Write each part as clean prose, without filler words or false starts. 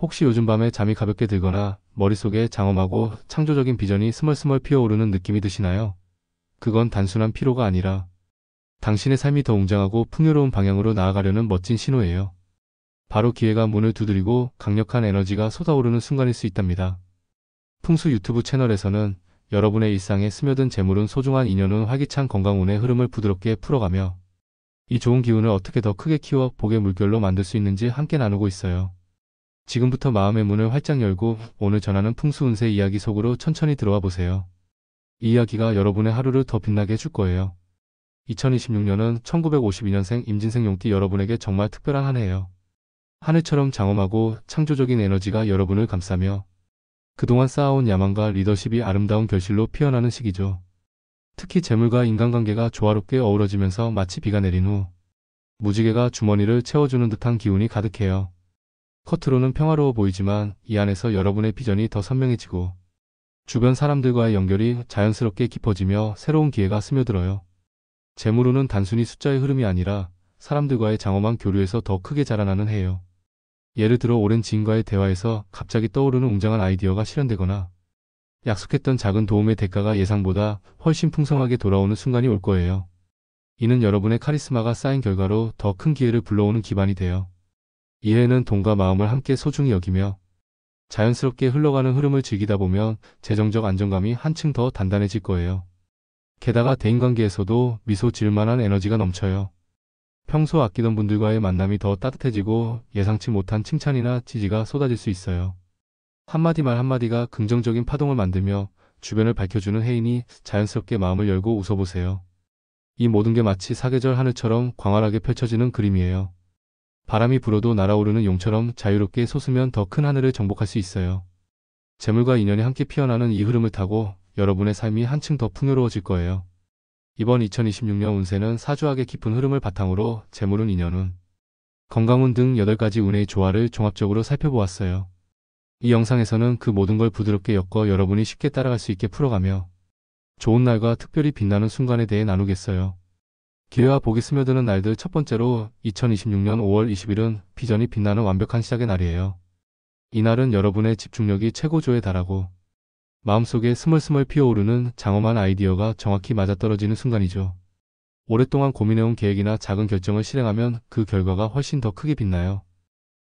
혹시 요즘 밤에 잠이 가볍게 들거나 머릿속에 장엄하고 창조적인 비전이 스멀스멀 피어오르는 느낌이 드시나요? 그건 단순한 피로가 아니라 당신의 삶이 더 웅장하고 풍요로운 방향으로 나아가려는 멋진 신호예요. 바로 기회가 문을 두드리고 강력한 에너지가 솟아오르는 순간일 수 있답니다. 풍수 유튜브 채널에서는 여러분의 일상에 스며든 재물운 소중한 인연운 활기찬 건강운의 흐름을 부드럽게 풀어가며 이 좋은 기운을 어떻게 더 크게 키워 복의 물결로 만들 수 있는지 함께 나누고 있어요. 지금부터 마음의 문을 활짝 열고 오늘 전하는 풍수 운세 이야기 속으로 천천히 들어와 보세요. 이 이야기가 여러분의 하루를 더 빛나게 해줄 거예요. 2026년은 1952년생 임진생 용띠 여러분에게 정말 특별한 한 해예요. 하늘처럼 장엄하고 창조적인 에너지가 여러분을 감싸며 그동안 쌓아온 야망과 리더십이 아름다운 결실로 피어나는 시기죠. 특히 재물과 인간관계가 조화롭게 어우러지면서 마치 비가 내린 후 무지개가 주머니를 채워주는 듯한 기운이 가득해요. 겉으로는 평화로워 보이지만 이 안에서 여러분의 비전이 더 선명해지고 주변 사람들과의 연결이 자연스럽게 깊어지며 새로운 기회가 스며들어요. 재물운은 단순히 숫자의 흐름이 아니라 사람들과의 장엄한 교류에서 더 크게 자라나는 해예요. 예를 들어 오랜 지인과의 대화에서 갑자기 떠오르는 웅장한 아이디어가 실현되거나 약속했던 작은 도움의 대가가 예상보다 훨씬 풍성하게 돌아오는 순간이 올 거예요. 이는 여러분의 카리스마가 쌓인 결과로 더 큰 기회를 불러오는 기반이 돼요. 이 해에는 돈과 마음을 함께 소중히 여기며 자연스럽게 흘러가는 흐름을 즐기다 보면 재정적 안정감이 한층 더 단단해질 거예요. 게다가 대인관계에서도 미소 지을 만한 에너지가 넘쳐요. 평소 아끼던 분들과의 만남이 더 따뜻해지고 예상치 못한 칭찬이나 지지가 쏟아질 수 있어요. 한마디 말 한마디가 긍정적인 파동을 만들며 주변을 밝혀주는 해이니 자연스럽게 마음을 열고 웃어보세요. 이 모든 게 마치 사계절 하늘처럼 광활하게 펼쳐지는 그림이에요. 바람이 불어도 날아오르는 용처럼 자유롭게 솟으면 더 큰 하늘을 정복할 수 있어요. 재물과 인연이 함께 피어나는 이 흐름을 타고 여러분의 삶이 한층 더 풍요로워질 거예요. 이번 2026년 운세는 사주학의 깊은 흐름을 바탕으로 재물운, 인연운, 건강운 등 8가지 운의 조화를 종합적으로 살펴보았어요. 이 영상에서는 그 모든 걸 부드럽게 엮어 여러분이 쉽게 따라갈 수 있게 풀어가며 좋은 날과 특별히 빛나는 순간에 대해 나누겠어요. 기회와 복이 스며드는 날들 첫 번째로 2026년 5월 20일은 비전이 빛나는 완벽한 시작의 날이에요. 이날은 여러분의 집중력이 최고조에 달하고 마음속에 스멀스멀 피어오르는 장엄한 아이디어가 정확히 맞아떨어지는 순간이죠. 오랫동안 고민해온 계획이나 작은 결정을 실행하면 그 결과가 훨씬 더 크게 빛나요.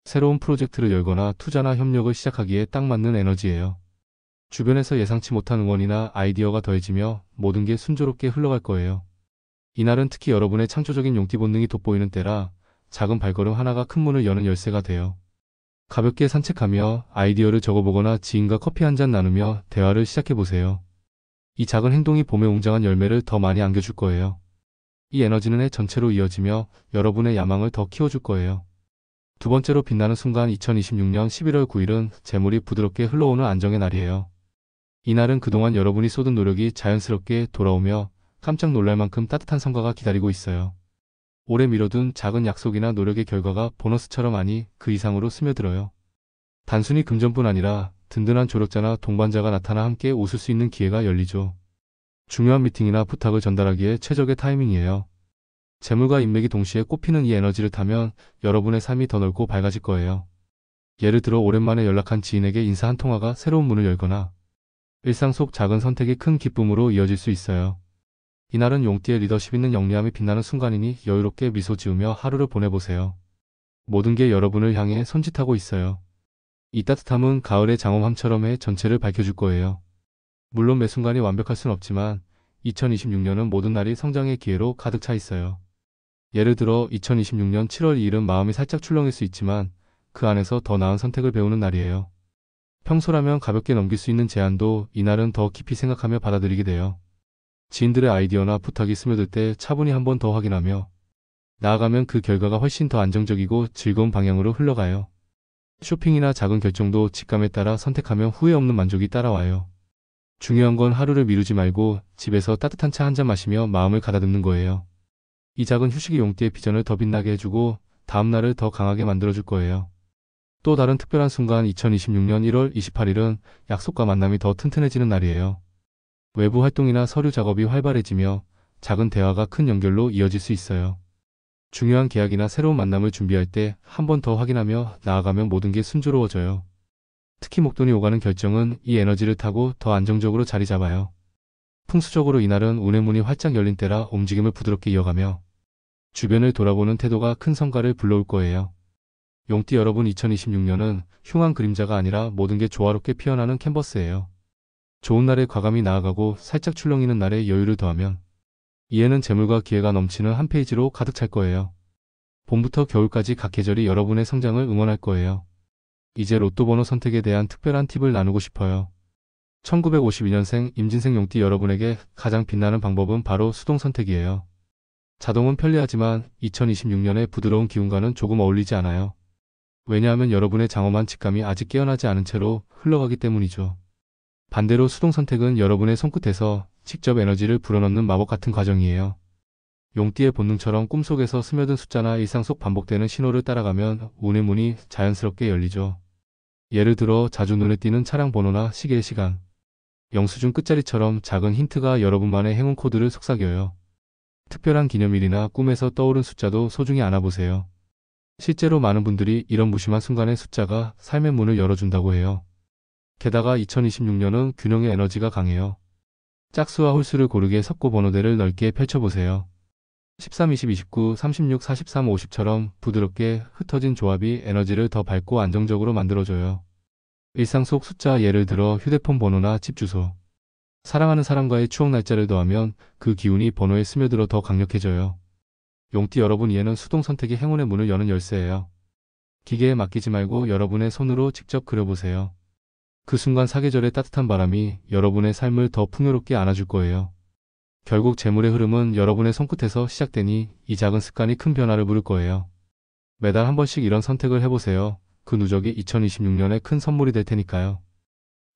새로운 프로젝트를 열거나 투자나 협력을 시작하기에 딱 맞는 에너지예요. 주변에서 예상치 못한 응원이나 아이디어가 더해지며 모든 게 순조롭게 흘러갈 거예요. 이날은 특히 여러분의 창조적인 용띠 본능이 돋보이는 때라 작은 발걸음 하나가 큰 문을 여는 열쇠가 돼요. 가볍게 산책하며 아이디어를 적어보거나 지인과 커피 한 잔 나누며 대화를 시작해보세요. 이 작은 행동이 봄의 웅장한 열매를 더 많이 안겨줄 거예요. 이 에너지는 해 전체로 이어지며 여러분의 야망을 더 키워줄 거예요. 두 번째로 빛나는 순간 2026년 11월 9일은 재물이 부드럽게 흘러오는 안정의 날이에요. 이날은 그동안 여러분이 쏟은 노력이 자연스럽게 돌아오며 깜짝 놀랄 만큼 따뜻한 성과가 기다리고 있어요. 오래 미뤄둔 작은 약속이나 노력의 결과가 보너스처럼 아니 그 이상으로 스며들어요. 단순히 금전뿐 아니라 든든한 조력자나 동반자가 나타나 함께 웃을 수 있는 기회가 열리죠. 중요한 미팅이나 부탁을 전달하기에 최적의 타이밍이에요. 재물과 인맥이 동시에 꽃피는 이 에너지를 타면 여러분의 삶이 더 넓고 밝아질 거예요. 예를 들어 오랜만에 연락한 지인에게 인사 한 통화가 새로운 문을 열거나 일상 속 작은 선택이 큰 기쁨으로 이어질 수 있어요. 이날은 용띠의 리더십 있는 영리함이 빛나는 순간이니 여유롭게 미소 지으며 하루를 보내보세요. 모든 게 여러분을 향해 손짓하고 있어요. 이 따뜻함은 가을의 장엄함처럼 해 전체를 밝혀줄 거예요. 물론 매 순간이 완벽할 순 없지만 2026년은 모든 날이 성장의 기회로 가득 차 있어요. 예를 들어 2026년 7월 2일은 마음이 살짝 출렁일 수 있지만 그 안에서 더 나은 선택을 배우는 날이에요. 평소라면 가볍게 넘길 수 있는 제안도 이날은 더 깊이 생각하며 받아들이게 돼요. 지인들의 아이디어나 부탁이 스며들 때 차분히 한 번 더 확인하며 나아가면 그 결과가 훨씬 더 안정적이고 즐거운 방향으로 흘러가요. 쇼핑이나 작은 결정도 직감에 따라 선택하면 후회 없는 만족이 따라와요. 중요한 건 하루를 미루지 말고 집에서 따뜻한 차 한 잔 마시며 마음을 가다듬는 거예요. 이 작은 휴식이 용띠의 비전을 더 빛나게 해주고 다음날을 더 강하게 만들어줄 거예요. 또 다른 특별한 순간 2026년 1월 28일은 약속과 만남이 더 튼튼해지는 날이에요. 외부 활동이나 서류 작업이 활발해지며 작은 대화가 큰 연결로 이어질 수 있어요. 중요한 계약이나 새로운 만남을 준비할 때 한 번 더 확인하며 나아가면 모든 게 순조로워져요. 특히 목돈이 오가는 결정은 이 에너지를 타고 더 안정적으로 자리 잡아요. 풍수적으로 이날은 운의 문이 활짝 열린 때라 움직임을 부드럽게 이어가며 주변을 돌아보는 태도가 큰 성과를 불러올 거예요. 용띠 여러분, 2026년은 흉한 그림자가 아니라 모든 게 조화롭게 피어나는 캔버스예요. 좋은 날에 과감히 나아가고 살짝 출렁이는 날에 여유를 더하면 이해는 재물과 기회가 넘치는 한 페이지로 가득 찰 거예요. 봄부터 겨울까지 각 계절이 여러분의 성장을 응원할 거예요. 이제 로또 번호 선택에 대한 특별한 팁을 나누고 싶어요. 1952년생 임진생 용띠 여러분에게 가장 빛나는 방법은 바로 수동 선택이에요. 자동은 편리하지만 2026년의 부드러운 기운과는 조금 어울리지 않아요. 왜냐하면 여러분의 장엄한 직감이 아직 깨어나지 않은 채로 흘러가기 때문이죠. 반대로 수동 선택은 여러분의 손끝에서 직접 에너지를 불어넣는 마법 같은 과정이에요. 용띠의 본능처럼 꿈속에서 스며든 숫자나 일상 속 반복되는 신호를 따라가면 운의 문이 자연스럽게 열리죠. 예를 들어 자주 눈에 띄는 차량 번호나 시계의 시간, 영수증 끝자리처럼 작은 힌트가 여러분만의 행운 코드를 속삭여요. 특별한 기념일이나 꿈에서 떠오른 숫자도 소중히 안아보세요. 실제로 많은 분들이 이런 무심한 순간의 숫자가 삶의 문을 열어준다고 해요. 게다가 2026년은 균형의 에너지가 강해요. 짝수와 홀수를 고르게 섞고 번호대를 넓게 펼쳐보세요. 13, 20, 29, 36, 43, 50처럼 부드럽게 흩어진 조합이 에너지를 더 밝고 안정적으로 만들어줘요. 일상 속 숫자, 예를 들어 휴대폰 번호나 집 주소, 사랑하는 사람과의 추억 날짜를 더하면 그 기운이 번호에 스며들어 더 강력해져요. 용띠 여러분, 이해는 수동 선택이 행운의 문을 여는 열쇠예요. 기계에 맡기지 말고 여러분의 손으로 직접 그려보세요. 그 순간 사계절의 따뜻한 바람이 여러분의 삶을 더 풍요롭게 안아줄 거예요. 결국 재물의 흐름은 여러분의 손끝에서 시작되니 이 작은 습관이 큰 변화를 부를 거예요. 매달 한 번씩 이런 선택을 해보세요. 그 누적이 2026년에 큰 선물이 될 테니까요.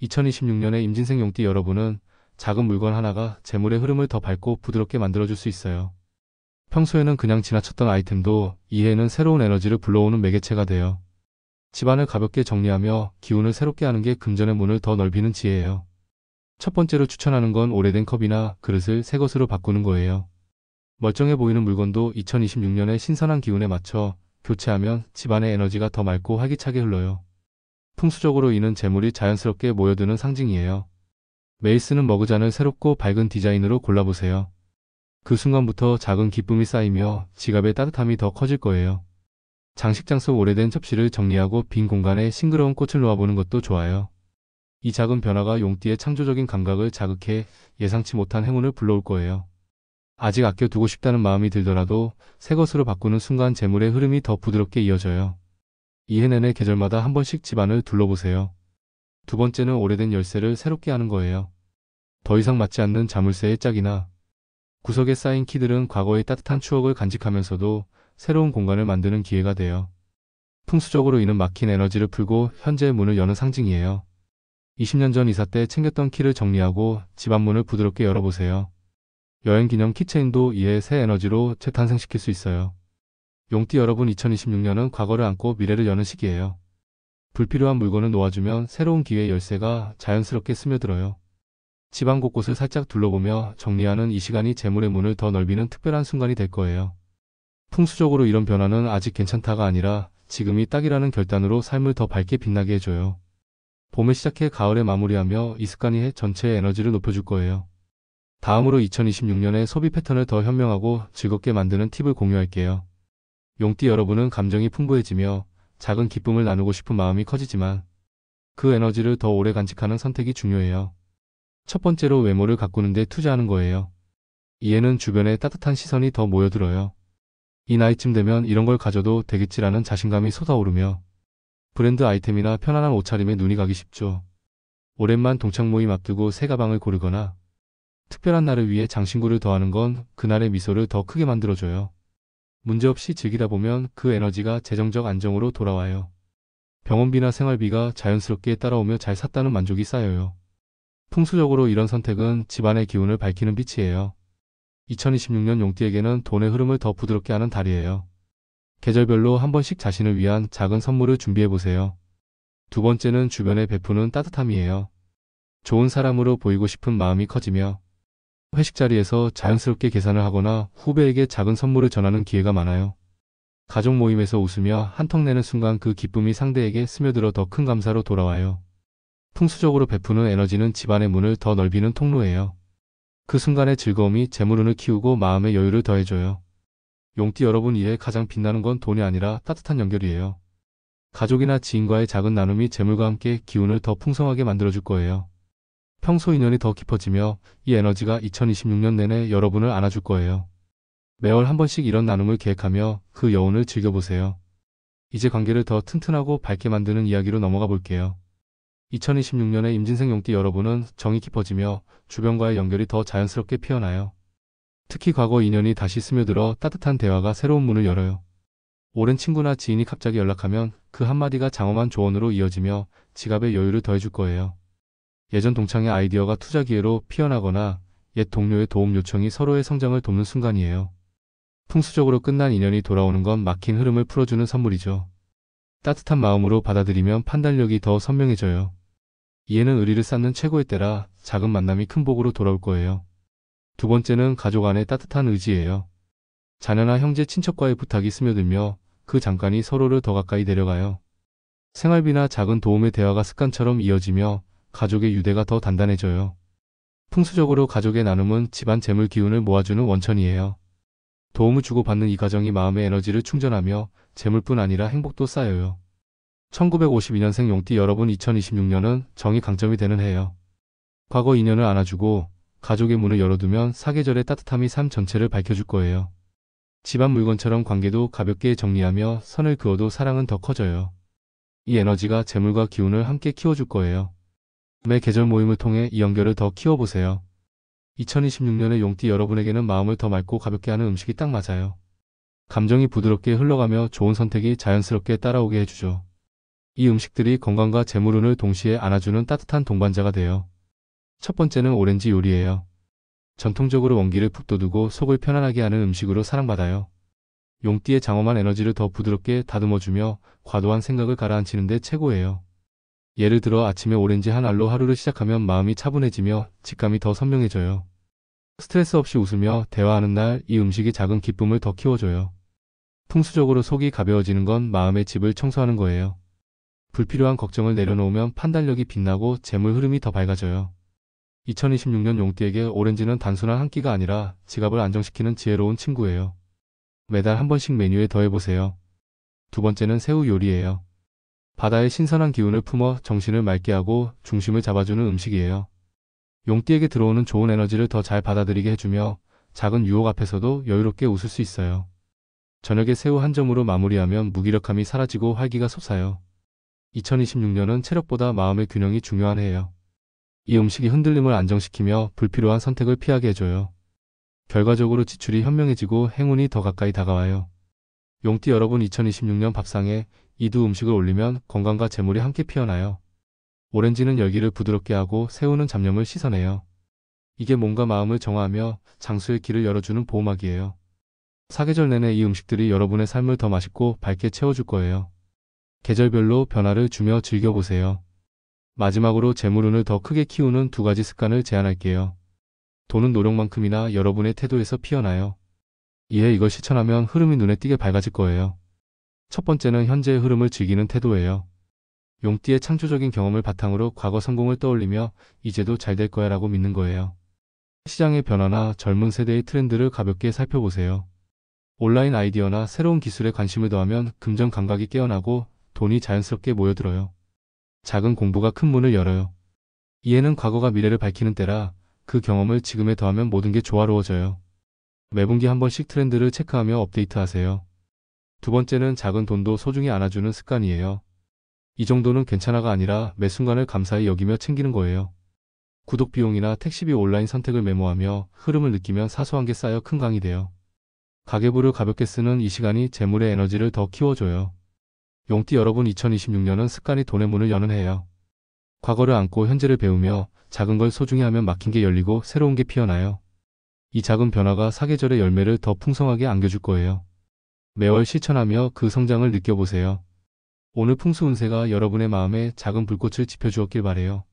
2026년에 임진생 용띠 여러분은 작은 물건 하나가 재물의 흐름을 더 밝고 부드럽게 만들어줄 수 있어요. 평소에는 그냥 지나쳤던 아이템도 이해에는 새로운 에너지를 불러오는 매개체가 돼요. 집안을 가볍게 정리하며 기운을 새롭게 하는 게 금전의 문을 더 넓히는 지혜예요. 첫 번째로 추천하는 건 오래된 컵이나 그릇을 새 것으로 바꾸는 거예요. 멀쩡해 보이는 물건도 2026년의 신선한 기운에 맞춰 교체하면 집안의 에너지가 더 맑고 활기차게 흘러요. 풍수적으로 이는 재물이 자연스럽게 모여드는 상징이에요. 매일 쓰는 머그잔을 새롭고 밝은 디자인으로 골라보세요. 그 순간부터 작은 기쁨이 쌓이며 지갑의 따뜻함이 더 커질 거예요. 장식장 속 오래된 접시를 정리하고 빈 공간에 싱그러운 꽃을 놓아보는 것도 좋아요. 이 작은 변화가 용띠의 창조적인 감각을 자극해 예상치 못한 행운을 불러올 거예요. 아직 아껴두고 싶다는 마음이 들더라도 새 것으로 바꾸는 순간 재물의 흐름이 더 부드럽게 이어져요. 이해 내내 계절마다 한 번씩 집안을 둘러보세요. 두 번째는 오래된 열쇠를 새롭게 하는 거예요. 더 이상 맞지 않는 자물쇠의 짝이나 구석에 쌓인 키들은 과거의 따뜻한 추억을 간직하면서도 새로운 공간을 만드는 기회가 돼요. 풍수적으로 이는 막힌 에너지를 풀고 현재의 문을 여는 상징이에요. 20년 전 이사 때 챙겼던 키를 정리하고 집안 문을 부드럽게 열어보세요. 여행 기념 키체인도 이에 새 에너지로 재탄생시킬 수 있어요. 용띠 여러분, 2026년은 과거를 안고 미래를 여는 시기예요. 불필요한 물건을 놓아주면 새로운 기회의 열쇠가 자연스럽게 스며들어요. 집안 곳곳을 살짝 둘러보며 정리하는 이 시간이 재물의 문을 더 넓히는 특별한 순간이 될 거예요. 풍수적으로 이런 변화는 아직 괜찮다가 아니라 지금이 딱이라는 결단으로 삶을 더 밝게 빛나게 해줘요. 봄에 시작해 가을에 마무리하며 이 습관이 해 전체의 에너지를 높여줄 거예요. 다음으로 2026년의 소비 패턴을 더 현명하고 즐겁게 만드는 팁을 공유할게요. 용띠 여러분은 감정이 풍부해지며 작은 기쁨을 나누고 싶은 마음이 커지지만 그 에너지를 더 오래 간직하는 선택이 중요해요. 첫 번째로 외모를 가꾸는 데 투자하는 거예요. 이에는 주변에 따뜻한 시선이 더 모여들어요. 이 나이쯤 되면 이런 걸 가져도 되겠지라는 자신감이 솟아오르며 브랜드 아이템이나 편안한 옷차림에 눈이 가기 쉽죠. 오랜만 동창 모임 앞두고 새 가방을 고르거나 특별한 날을 위해 장신구를 더하는 건 그날의 미소를 더 크게 만들어줘요. 문제없이 즐기다 보면 그 에너지가 재정적 안정으로 돌아와요. 병원비나 생활비가 자연스럽게 따라오며 잘 샀다는 만족이 쌓여요. 풍수적으로 이런 선택은 집안의 기운을 밝히는 빛이에요. 2026년 용띠에게는 돈의 흐름을 더 부드럽게 하는 달이에요. 계절별로 한 번씩 자신을 위한 작은 선물을 준비해보세요. 두 번째는 주변에 베푸는 따뜻함이에요. 좋은 사람으로 보이고 싶은 마음이 커지며 회식 자리에서 자연스럽게 계산을 하거나 후배에게 작은 선물을 전하는 기회가 많아요. 가족 모임에서 웃으며 한턱 내는 순간 그 기쁨이 상대에게 스며들어 더 큰 감사로 돌아와요. 풍수적으로 베푸는 에너지는 집안의 문을 더 넓히는 통로예요. 그 순간의 즐거움이 재물운을 키우고 마음의 여유를 더해줘요. 용띠 여러분, 이에 가장 빛나는 건 돈이 아니라 따뜻한 연결이에요. 가족이나 지인과의 작은 나눔이 재물과 함께 기운을 더 풍성하게 만들어줄 거예요. 평소 인연이 더 깊어지며 이 에너지가 2026년 내내 여러분을 안아줄 거예요. 매월 한 번씩 이런 나눔을 계획하며 그 여운을 즐겨보세요. 이제 관계를 더 튼튼하고 밝게 만드는 이야기로 넘어가 볼게요. 2026년에 임진생 용띠 여러분은 정이 깊어지며 주변과의 연결이 더 자연스럽게 피어나요. 특히 과거 인연이 다시 스며들어 따뜻한 대화가 새로운 문을 열어요. 오랜 친구나 지인이 갑자기 연락하면 그 한마디가 장엄한 조언으로 이어지며 지갑의 여유를 더해줄 거예요. 예전 동창의 아이디어가 투자 기회로 피어나거나 옛 동료의 도움 요청이 서로의 성장을 돕는 순간이에요. 풍수적으로 끝난 인연이 돌아오는 건 막힌 흐름을 풀어주는 선물이죠. 따뜻한 마음으로 받아들이면 판단력이 더 선명해져요. 이해는 의리를 쌓는 최고의 때라 작은 만남이 큰 복으로 돌아올 거예요. 두 번째는 가족 안의 따뜻한 의지예요. 자녀나 형제 친척과의 부탁이 스며들며 그 잠깐이 서로를 더 가까이 데려가요. 생활비나 작은 도움의 대화가 습관처럼 이어지며 가족의 유대가 더 단단해져요. 풍수적으로 가족의 나눔은 집안 재물 기운을 모아주는 원천이에요. 도움을 주고받는 이 과정이 마음의 에너지를 충전하며 재물뿐 아니라 행복도 쌓여요. 1952년생 용띠 여러분, 2026년은 정이 강점이 되는 해예요. 과거 인연을 안아주고 가족의 문을 열어두면 사계절의 따뜻함이 삶 전체를 밝혀줄 거예요. 집안 물건처럼 관계도 가볍게 정리하며 선을 그어도 사랑은 더 커져요. 이 에너지가 재물과 기운을 함께 키워줄 거예요. 매 계절 모임을 통해 이 연결을 더 키워보세요. 2026년의 용띠 여러분에게는 마음을 더 맑고 가볍게 하는 음식이 딱 맞아요. 감정이 부드럽게 흘러가며 좋은 선택이 자연스럽게 따라오게 해주죠. 이 음식들이 건강과 재물운을 동시에 안아주는 따뜻한 동반자가 돼요. 첫 번째는 오렌지 요리예요. 전통적으로 원기를 푹 돋우고 속을 편안하게 하는 음식으로 사랑받아요. 용띠의 장엄한 에너지를 더 부드럽게 다듬어주며 과도한 생각을 가라앉히는 데 최고예요. 예를 들어 아침에 오렌지 한 알로 하루를 시작하면 마음이 차분해지며 직감이 더 선명해져요. 스트레스 없이 웃으며 대화하는 날 이 음식이 작은 기쁨을 더 키워줘요. 풍수적으로 속이 가벼워지는 건 마음의 집을 청소하는 거예요. 불필요한 걱정을 내려놓으면 판단력이 빛나고 재물 흐름이 더 밝아져요. 2026년 용띠에게 오렌지는 단순한 한 끼가 아니라 지갑을 안정시키는 지혜로운 친구예요. 매달 한 번씩 메뉴에 더해보세요. 두 번째는 새우 요리예요. 바다의 신선한 기운을 품어 정신을 맑게 하고 중심을 잡아주는 음식이에요. 용띠에게 들어오는 좋은 에너지를 더 잘 받아들이게 해주며 작은 유혹 앞에서도 여유롭게 웃을 수 있어요. 저녁에 새우 한 점으로 마무리하면 무기력함이 사라지고 활기가 솟아요. 2026년은 체력보다 마음의 균형이 중요한 해예요. 이 음식이 흔들림을 안정시키며 불필요한 선택을 피하게 해줘요. 결과적으로 지출이 현명해지고 행운이 더 가까이 다가와요. 용띠 여러분, 2026년 밥상에 이 두 음식을 올리면 건강과 재물이 함께 피어나요. 오렌지는 열기를 부드럽게 하고 새우는 잡념을 씻어내요. 이게 몸과 마음을 정화하며 장수의 길을 열어주는 보호막이에요. 사계절 내내 이 음식들이 여러분의 삶을 더 맛있고 밝게 채워줄 거예요. 계절별로 변화를 주며 즐겨보세요. 마지막으로 재물운을 더 크게 키우는 두 가지 습관을 제안할게요. 돈은 노력만큼이나 여러분의 태도에서 피어나요. 이에 이걸 실천하면 흐름이 눈에 띄게 밝아질 거예요. 첫 번째는 현재의 흐름을 즐기는 태도예요. 용띠의 창조적인 경험을 바탕으로 과거 성공을 떠올리며 이제도 잘 될 거야 라고 믿는 거예요. 시장의 변화나 젊은 세대의 트렌드를 가볍게 살펴보세요. 온라인 아이디어나 새로운 기술에 관심을 더하면 금전 감각이 깨어나고 돈이 자연스럽게 모여들어요. 작은 공부가 큰 문을 열어요. 이해는 과거가 미래를 밝히는 때라 그 경험을 지금에 더하면 모든 게 조화로워져요. 매분기 한 번씩 트렌드를 체크하며 업데이트하세요. 두 번째는 작은 돈도 소중히 안아주는 습관이에요. 이 정도는 괜찮아가 아니라 매 순간을 감사히 여기며 챙기는 거예요. 구독 비용이나 택시비, 온라인 선택을 메모하며 흐름을 느끼면 사소한 게 쌓여 큰 강이 돼요. 가계부를 가볍게 쓰는 이 시간이 재물의 에너지를 더 키워줘요. 용띠 여러분, 2026년은 습관이 돈의 문을 여는 해예요. 과거를 안고 현재를 배우며 작은 걸 소중히 하면 막힌 게 열리고 새로운 게 피어나요. 이 작은 변화가 사계절의 열매를 더 풍성하게 안겨줄 거예요. 매월 실천하며 그 성장을 느껴보세요. 오늘 풍수 운세가 여러분의 마음에 작은 불꽃을 지펴주었길 바래요.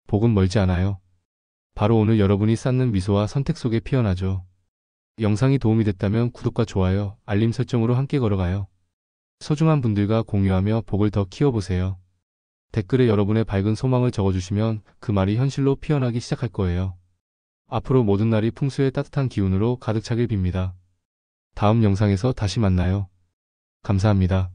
복은 멀지 않아요. 바로 오늘 여러분이 쌓는 미소와 선택 속에 피어나죠. 영상이 도움이 됐다면 구독과 좋아요, 알림 설정으로 함께 걸어가요. 소중한 분들과 공유하며 복을 더 키워보세요. 댓글에 여러분의 밝은 소망을 적어주시면 그 말이 현실로 피어나기 시작할 거예요. 앞으로 모든 날이 풍수의 따뜻한 기운으로 가득 차길 빕니다. 다음 영상에서 다시 만나요. 감사합니다.